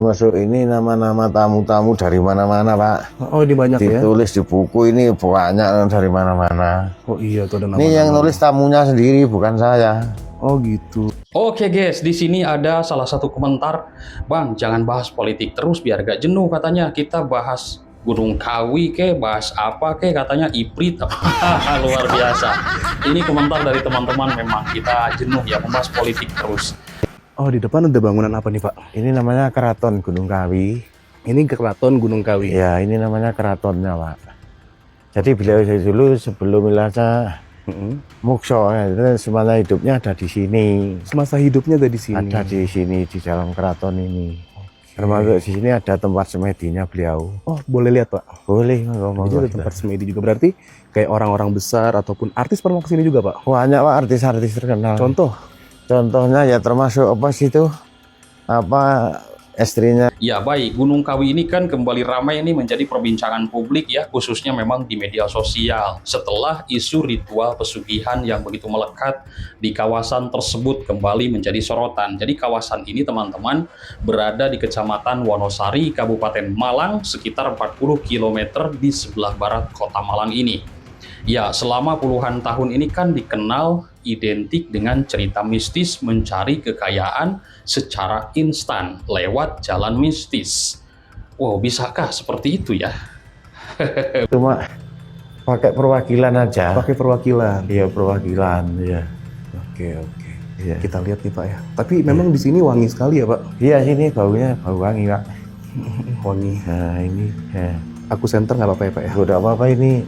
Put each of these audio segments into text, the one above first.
Masuk ini nama-nama tamu-tamu dari mana-mana, Pak. Oh, ini banyak ya? Ditulis di buku ini banyak dari mana-mana. Oh iya, tuh ada Ini yang nama-nama. nulis tamunya sendiri, bukan saya. Oh gitu. Oke guys, di sini ada salah satu komentar, Bang, jangan bahas politik terus biar gak jenuh katanya. Kita bahas Gunung Kawi bahas apa katanya Iprit. Luar biasa. Ini komentar dari teman-teman, memang kita jenuh ya membahas politik terus. Oh, di depan ada bangunan apa nih, Pak? Ini namanya Keraton Gunung Kawi. Ini Keraton Gunung Kawi. Ya, ini namanya keratonnya, Pak. Jadi beliau dulu sebelum Milasa Mukso, ya, semasa hidupnya ada di sini. Semasa hidupnya ada di sini. Ada di sini di dalam keraton ini. Termasuk di sini ada tempat semedinya beliau. Oh, boleh lihat, Pak? Boleh, ngomong. Jadi ada tempat semedi juga, berarti kayak orang-orang besar ataupun artis pernah kesini juga, Pak? Banyak, Pak, artis-artis terkenal. Contohnya ya termasuk apa sih itu? Apa istrinya? Ya baik, Gunung Kawi ini kan kembali ramai ini menjadi perbincangan publik ya, khususnya memang di media sosial. Setelah isu ritual pesugihan yang begitu melekat di kawasan tersebut kembali menjadi sorotan. Jadi kawasan ini teman-teman berada di Kecamatan Wonosari, Kabupaten Malang, sekitar 40 km di sebelah barat kota Malang ini. Ya, selama puluhan tahun ini kan dikenal identik dengan cerita mistis mencari kekayaan secara instan lewat jalan mistis. Wow, bisakah seperti itu ya? Cuma pakai perwakilan aja. Pakai perwakilan. Iya, perwakilan, ya. Oke. Iya. Kita lihat nih, Pak ya. Tapi memang di sini wangi sekali ya, Pak? Iya, sini baunya bau wangi, Pak. Wangi. Nah, ini ya. Aku senter nggak apa-apa ya, Pak ya? Udah apa-apa, ini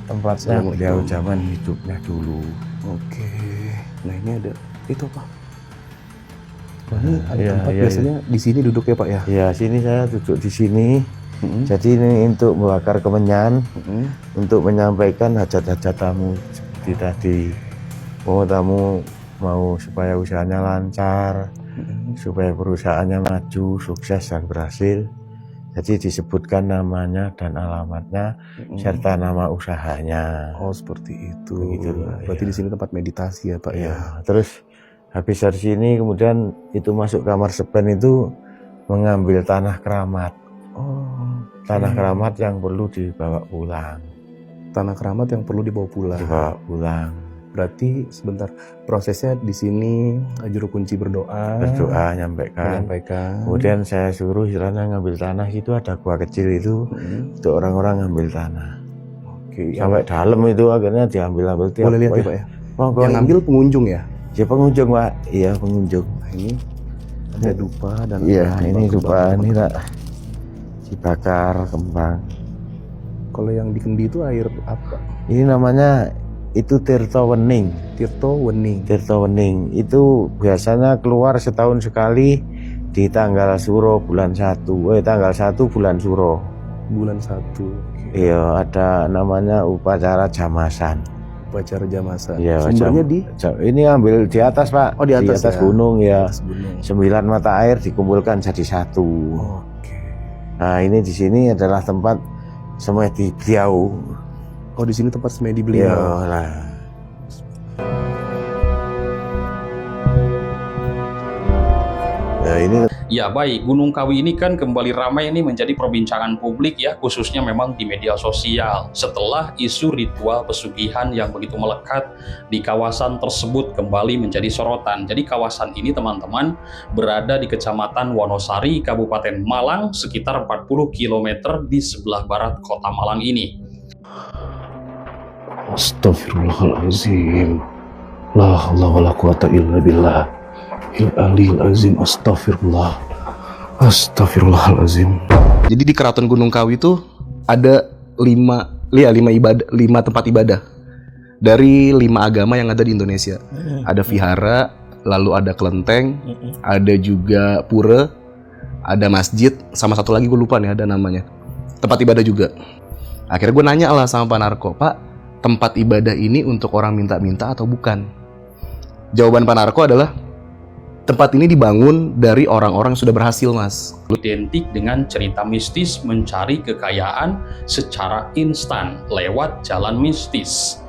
tempatnya Assalamualaikum. beliau zaman hidupnya dulu. Oke. Nah, ini ada itu, Pak. Wah, ini ada Iya, tempat iya, biasanya di sini duduk ya, Pak ya? Ya, sini saya duduk di sini. Jadi ini untuk membakar kemenyan, untuk menyampaikan hajat-hajat tamu seperti tadi. Oh, tamu mau supaya usahanya lancar, supaya perusahaannya maju, sukses dan berhasil. Jadi disebutkan namanya dan alamatnya serta nama usahanya. Oh, seperti itu. Begitu, Berarti ya. di sini tempat meditasi ya, Pak ya? Ya, terus habis dari sini kemudian itu masuk kamar sepen itu mengambil tanah keramat. Oh, Tanah keramat yang perlu dibawa pulang. tanah keramat yang perlu dibawa pulang. Dibawa pulang. Berarti sebentar, prosesnya di sini juru kunci berdoa, Berdoa, nyampaikan. menyampaikan. Kemudian saya suruh istilahnya ngambil tanah, itu ada gua kecil itu untuk orang-orang ngambil tanah. Oke, Sampai dalam itu akhirnya diambil-ambil tiap. boleh lihat ya, Pak ya? Monggo, Yang ngambil pengunjung ya? ya pengunjung, Pak. Iya, pengunjung. Nah, ini ada dupa dan Iya, ada ini dupa kembang. ini tak dibakar kembang. Kalau yang di Kendi itu air apa? Ini namanya itu Tirto Wening. Tirto Wening. Tirto Wening itu biasanya keluar setahun sekali di tanggal Suro bulan 1. Tanggal 1 bulan Suro. Bulan 1. Oke. Iya, ada namanya upacara jamasan. Upacara jamasan. Iya, Sumbernya di ini ambil di atas, Pak. Oh, di atas ya? gunung ya. atas gunung. 9 mata air dikumpulkan jadi satu. Oke. Nah, ini di sini adalah tempat semedi beliau. Oh, di sini tempat semedi Iya, beliau. lah. Ya, ini Ya baik, Gunung Kawi ini kan kembali ramai ini menjadi perbincangan publik ya, khususnya memang di media sosial. Setelah isu ritual pesugihan yang begitu melekat di kawasan tersebut kembali menjadi sorotan. Jadi kawasan ini teman-teman berada di Kecamatan Wonosari, Kabupaten Malang, sekitar 40 km di sebelah barat kota Malang ini. Astaghfirullahalazim. La haula wala quwata illa billah. Il-alil azim. Astaghfirullahalazim. Jadi di Keraton Gunung Kawi itu ada 5 tempat ibadah dari 5 agama yang ada di Indonesia. Ada vihara, lalu ada kelenteng, ada juga pura, ada masjid, sama satu lagi gue lupa nih ada namanya. Tempat ibadah juga. Akhirnya gue nanya lah sama Pak Narko, Pak, tempat ibadah ini untuk orang minta-minta atau bukan? Jawaban Pak Narko adalah tempat ini dibangun dari orang-orang yang sudah berhasil, Mas. Identik dengan cerita mistis mencari kekayaan secara instan lewat jalan mistis.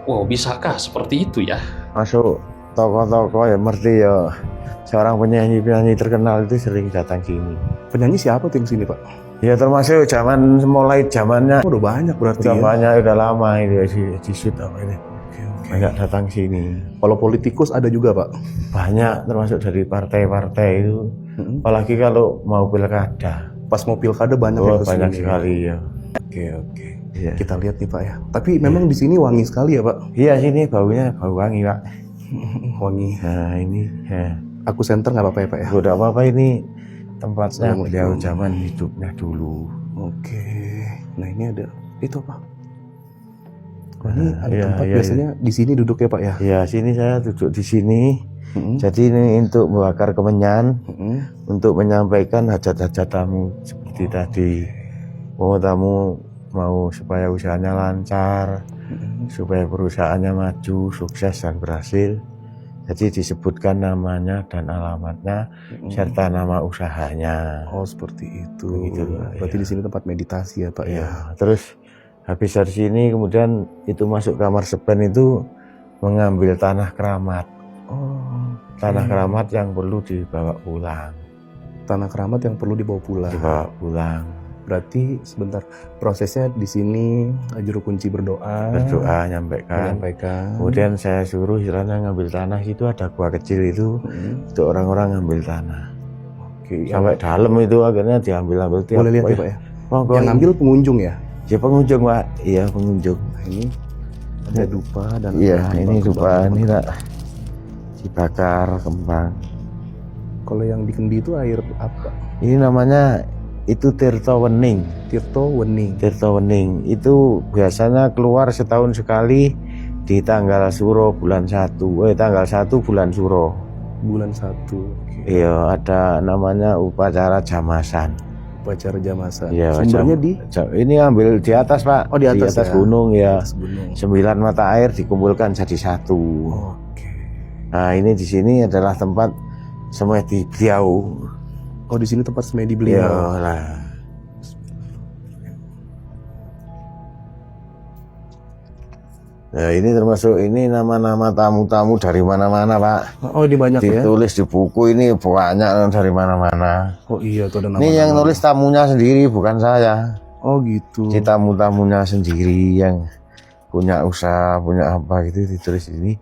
Wow, bisakah seperti itu ya? masuk tokoh-tokoh ya mesti ya seorang penyanyi terkenal itu sering datang sini. Penyanyi siapa tuh yang sini Pak? Ya termasuk mulai zamannya Oh, udah banyak berarti udah ya? banyak, udah lama itu di shoot apa ini. Oke. Banyak datang sini. Kalau politikus ada juga Pak? Banyak termasuk dari partai-partai itu. Apalagi kalau mau pilkada. Pas mau pilkada banyak yang kesini. Banyak sekali ya. Oke. Iya. Kita lihat nih Pak ya. Tapi memang di sini wangi sekali ya Pak? Iya, sini baunya bau wangi Pak. Wangi. Nah ini ya. Aku center nggak apa-apa ya Pak ya? Udah apa-apa, ini tempatnya Assalamualaikum. beliau zaman hidupnya dulu. Oke. Nah ini ada itu Pak. Oh, ini ada Iya, tempat iya, biasanya di sini duduk ya Pak ya? Ya sini saya duduk di sini. Mm-mm. Jadi ini untuk membakar kemenyan, Mm-mm. untuk menyampaikan hajat-hajat tamu seperti tadi. Oh, tamu mau supaya usahanya lancar, supaya perusahaannya maju, sukses dan berhasil. Jadi disebutkan namanya dan alamatnya serta nama usahanya. Oh seperti itu. Begitu, Berarti ya. di sini tempat meditasi ya Pak ya? Ya, terus habis dari sini kemudian itu masuk kamar sepen itu mengambil tanah keramat. Oh. Tanah keramat yang perlu dibawa pulang. Tanah keramat yang perlu dibawa pulang. Dibawa pulang. Berarti sebentar, prosesnya di sini juru kunci berdoa, Berdoa, nyampaikan. menyampaikan. Kemudian saya suruh istilahnya ngambil tanah, itu ada gua kecil itu untuk orang-orang ngambil tanah. Oke, Sampai dalam itu akhirnya diambil-ambil tiap. boleh lihat ya Pak ya? Monggo, Yang ngambil pengunjung ya? ya pengunjung Pak. Iya pengunjung. Nah, ini ada dupa dan Iya ada ini kembang. dupa ini tak dibakar kembang. Kalau yang di kendi itu air apa? Ini namanya itu Tirta Wening. Tirto Wening. Tirta Wening itu biasanya keluar setahun sekali di tanggal Suro bulan 1. Tanggal 1 bulan Suro. Bulan 1. Oke. Iya, ada namanya upacara jamasan. Upacara jamasan. Iya, Sumbernya di ini ambil di atas, Pak. Oh, di atas ya? gunung ya. atas gunung. 9 mata air dikumpulkan jadi satu. Oke. Nah, ini di sini adalah tempat semedi beliau. Oh, di sini tempat semedi Iya beliau. lah. Nah, ini termasuk ini nama-nama tamu-tamu dari mana-mana, Pak. Oh, ini banyak ya? Ditulis di buku ini banyak dari mana-mana. Oh iya, tuh ada nama. Ini yang nulis tamunya sendiri, bukan saya. Oh gitu. Ini tamu-tamunya sendiri yang punya usaha, punya apa gitu ditulis di sini.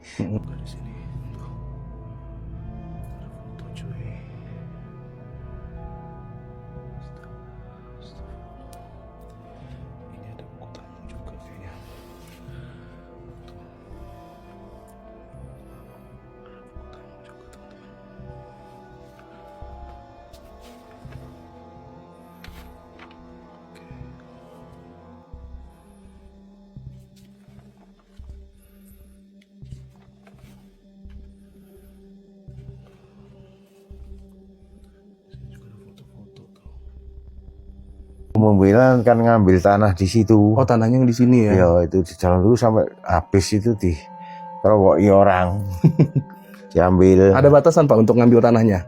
Pembilan kan ngambil tanah di situ. Oh, tanahnya yang di sini ya? Ya itu di jalan dulu sampai habis itu di kerowoki orang. Diambil. Ada batasan Pak untuk ngambil tanahnya?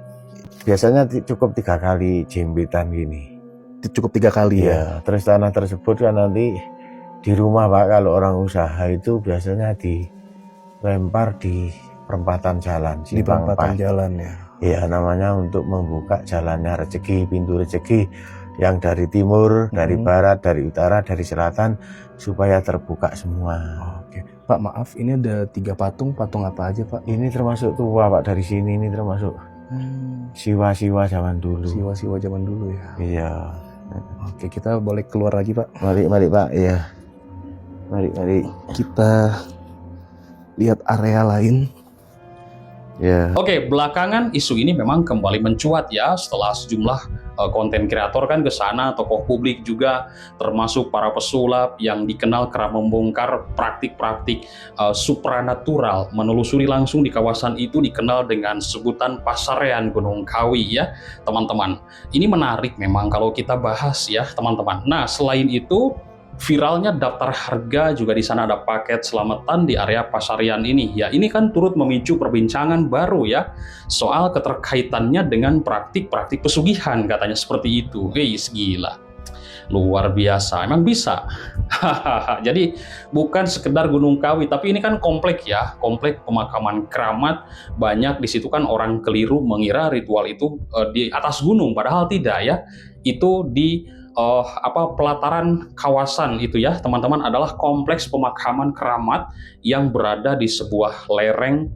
Biasanya cukup 3 kali jembetan gini. Cukup 3 kali ya? Ya, terus tanah tersebut kan nanti di rumah Pak, kalau orang usaha itu biasanya dilempar di perempatan jalan. Di perempatan jalan ya? Ya, namanya untuk membuka jalannya rezeki, pintu rezeki yang dari timur, dari barat, dari utara, dari selatan, supaya terbuka semua. Oke. Pak maaf, ini ada 3 patung. Patung apa aja Pak? Ini termasuk tua Pak, dari sini ini termasuk siwa-siwa zaman dulu. Siwa-siwa zaman dulu ya? Iya. Oke, kita boleh keluar lagi Pak. Mari Pak, iya. Mari. Kita lihat area lain. Ya. Oke, belakangan isu ini memang kembali mencuat ya setelah sejumlah konten kreator kan ke sana, tokoh publik juga termasuk para pesulap yang dikenal kerap membongkar praktik-praktik supranatural, menelusuri langsung di kawasan itu dikenal dengan sebutan Pasarean Gunung Kawi ya, teman-teman. Ini menarik memang kalau kita bahas ya, teman-teman. Nah, selain itu viralnya daftar harga juga di sana ada paket selamatan di area Pasarean ini. Ya, ini kan turut memicu perbincangan baru ya soal keterkaitannya dengan praktik-praktik pesugihan katanya seperti itu. Gila. Luar biasa, emang bisa. Jadi bukan sekedar Gunung Kawi, tapi ini kan komplek ya, komplek pemakaman keramat. Banyak di situ kan orang keliru mengira ritual itu di atas gunung, padahal tidak ya. Itu di pelataran kawasan itu ya, teman-teman, adalah kompleks pemakaman keramat yang berada di sebuah lereng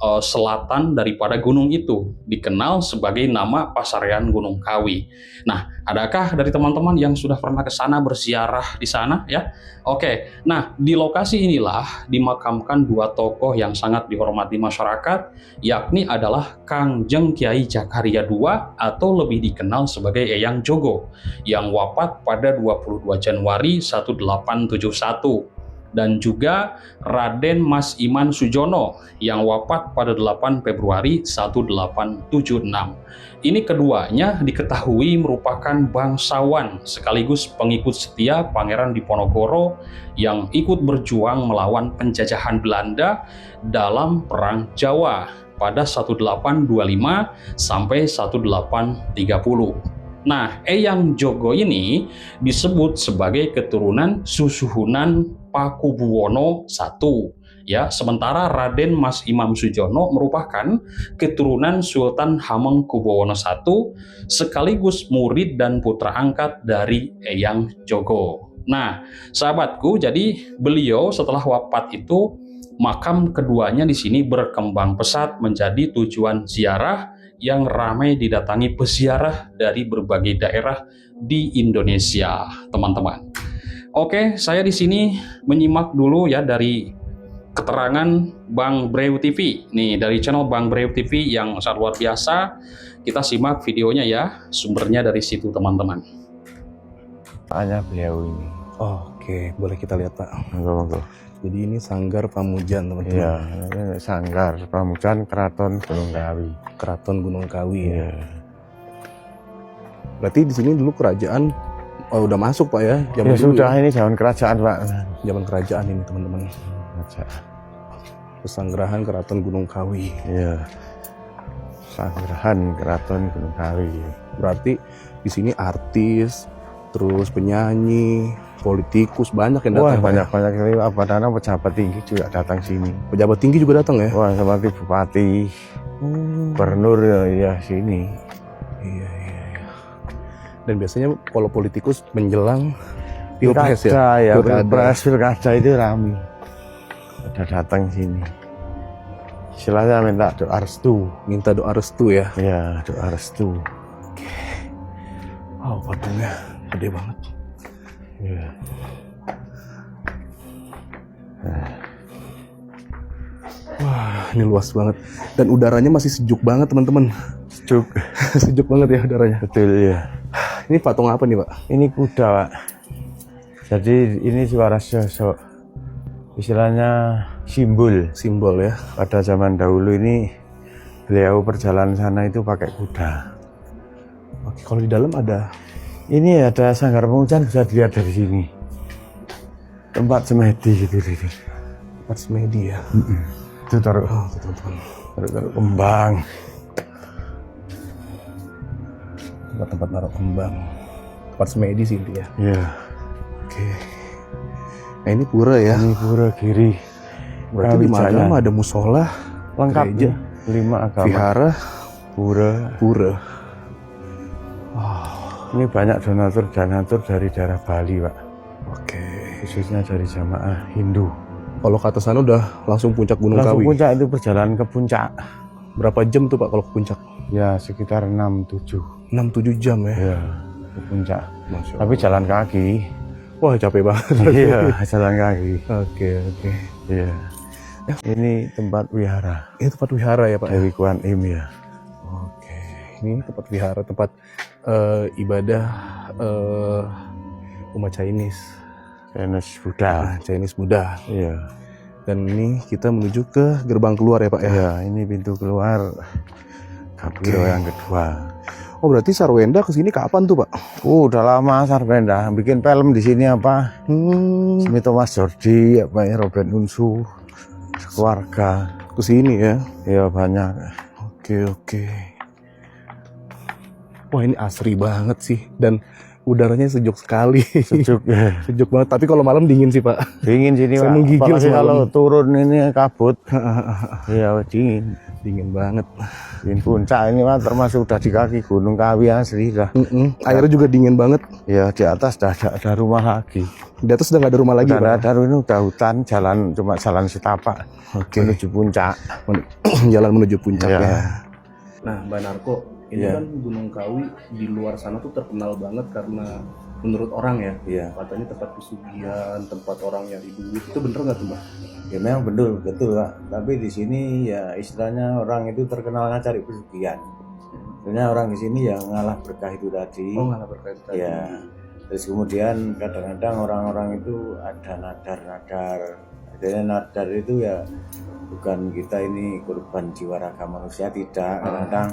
selatan daripada gunung itu, dikenal sebagai nama Pasarean Gunung Kawi. Nah, adakah dari teman-teman yang sudah pernah ke sana berziarah di sana ya? Oke, nah di lokasi inilah dimakamkan dua tokoh yang sangat dihormati masyarakat, yakni adalah Kangjeng Kiai Jakaria II atau lebih dikenal sebagai Eyang Jogo, yang wafat pada 22 Januari 1871. Dan juga Raden Mas Iman Sujono yang wafat pada 8 Februari 1876. Ini keduanya diketahui merupakan bangsawan sekaligus pengikut setia Pangeran Diponegoro yang ikut berjuang melawan penjajahan Belanda dalam Perang Jawa pada 1825 sampai 1830. Nah, Eyang Jogo ini disebut sebagai keturunan Susuhunan Pakubuwono I, ya. Sementara Raden Mas Imam Sujono merupakan keturunan Sultan Hamengkubuwono I, sekaligus murid dan putra angkat dari Eyang Jogo. Nah, sahabatku, jadi beliau setelah wafat itu, makam keduanya di sini berkembang pesat menjadi tujuan ziarah yang ramai didatangi peziarah dari berbagai daerah di Indonesia, teman-teman. Oke, saya di sini menyimak dulu ya dari keterangan Bang Breu TV. Nih, dari channel Bang Breu TV yang sangat luar biasa. Kita simak videonya ya, sumbernya dari situ, teman-teman. Hanya beliau ini. Oke, boleh kita lihat Pak. Monggo. Jadi ini Sanggar Pamujan teman-teman. Iya, ini Sanggar Pamujan Keraton Gunung Kawi. Keraton Gunung Kawi ya. Iya. Berarti di sini dulu kerajaan udah masuk Pak ya? Ya sudah, ini zaman kerajaan Pak. Zaman kerajaan ini teman-teman. Kerajaan. Pesanggerahan Keraton Gunung Kawi. Iya. Sanggerahan Keraton Gunung Kawi. Berarti di sini artis, terus penyanyi, politikus banyak yang Wah, datang. banyak sekali. Padahal pejabat tinggi juga datang sini. Pejabat tinggi juga datang ya? Wah, seperti bupati, gubernur ya sini. Iya. Dan biasanya kalau politikus menjelang pilpres ya? Pilkada itu rame. Ada datang sini. Istilahnya minta doa restu. Minta doa restu ya? Ya, doa restu. Oh, patungnya gede banget. Ya. Wah, ini luas banget. Dan udaranya masih sejuk banget teman-teman. Sejuk. Sejuk banget ya udaranya. Betul ya. Ini patung apa nih Pak? Ini kuda Pak. Jadi ini suara sosok. Istilahnya simbol. Simbol ya. Pada zaman dahulu ini beliau perjalanan sana itu pakai kuda. Oke, kalau di dalam ada. Ini ada Sanggar Pamujan, bisa dilihat dari sini. Tempat semedi gitu ini. Tempat semedi ya. Itu taruh teman-teman. Taruh kembang. Tempat naruh kembang. Tempat semedi sih intinya. Iya. Oke. Nah ini pura ya. Ini pura Giri. Berarti di mana ada musola, lengkap gereja, 5 agama. vihara, pura. Ini banyak donatur dari daerah Bali Pak. Oke. Khususnya dari jamaah Hindu. Kalau ke atas sana udah langsung puncak Gunung Langsung Kawi. puncak itu perjalanan ke puncak. Berapa jam tuh Pak kalau ke puncak? Ya sekitar 6-7. 6-7 jam ya. Ya ke puncak. Masya Tapi jalan kaki. Wah capek banget. Iya jalan kaki. Oke. Iya. Ini tempat wihara. Ini tempat wihara ya Pak? Dewi Kuan Im ya. Oke. Ini tempat wihara, tempat ibadah umat Chinese. Chinese Buddha. Iya. Dan ini kita menuju ke gerbang keluar ya Pak ya? Ya, ini pintu keluar Gapiro yang kedua. Oh berarti Sarwenda kesini kapan tuh Pak? Udah lama Sarwenda bikin film di sini apa? Simi Thomas Jordi, apa ya, Robert Unsu, keluarga kesini ya? Ya banyak. Oke. Wah ini asri banget sih. Dan Udaranya sejuk sekali. sejuk. Sejuk banget. Tapi kalau malam dingin sih Pak. Dingin sini Saya Pak. menggigil Apalagi semalam. kalau turun ini kabut. Iya dingin. Dingin banget. Dingin puncak ini Pak termasuk udah di kaki Gunung Kawi asli dah. Airnya juga dingin banget. Ya di atas dah ada rumah lagi. Di atas udah nggak ada rumah lagi Udah Pak. ada ini udah hutan, jalan cuma jalan setapak menuju puncak. Jalan menuju puncak Iya. ya. Nah, Mbak Narko, ini Iya. kan Gunung Kawi di luar sana tuh terkenal banget karena menurut orang ya, Iya. katanya tempat pesugihan, tempat orang yang duit. Itu bener nggak tuh Mbak? Ya memang betul Pak. Tapi di sini ya istilahnya orang itu terkenalnya cari pesugihan. Sebenarnya orang di sini yang ngalah berkah itu tadi. Oh, nggak berkaitan. Ya. Terus kemudian kadang-kadang orang-orang itu ada nadar-nadar. Adanya nadar itu ya bukan kita ini korban jiwa raga manusia, tidak. Kadang-kadang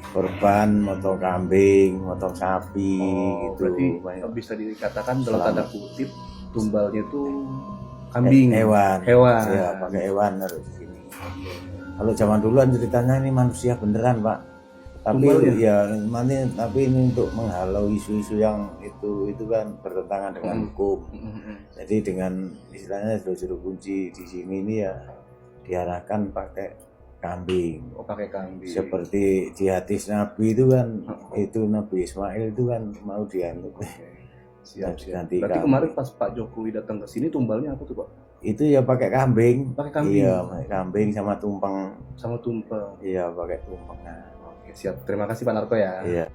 korban motong kambing, motong sapi gitu. Berarti Banyak. bisa dikatakan dalam Selamat. tanda kutip tumbalnya tuh kambing. Hewan. Hewan. Ya, pakai hewan harus di sini. Kalau zaman duluan ceritanya ini manusia beneran, Pak. Tapi Tumbalnya? ya tapi ini untuk menghalau isu-isu yang itu kan bertentangan dengan hukum. Jadi dengan istilahnya juru kunci di sini ini ya diarahkan pakai kambing. Oh, pakai kambing. Seperti di hadis Nabi itu kan itu Nabi Ismail itu kan mau dianut. Siap. Ganti Berarti kambing. kemarin pas Pak Jokowi datang ke sini tumbalnya apa tuh Pak? Itu ya pakai kambing. Pakai kambing. Iya, pakai kambing sama tumpeng. Sama tumpeng. Iya, pakai tumpeng. Nah, Oke, siap. Terima kasih Pak Narko ya. iya.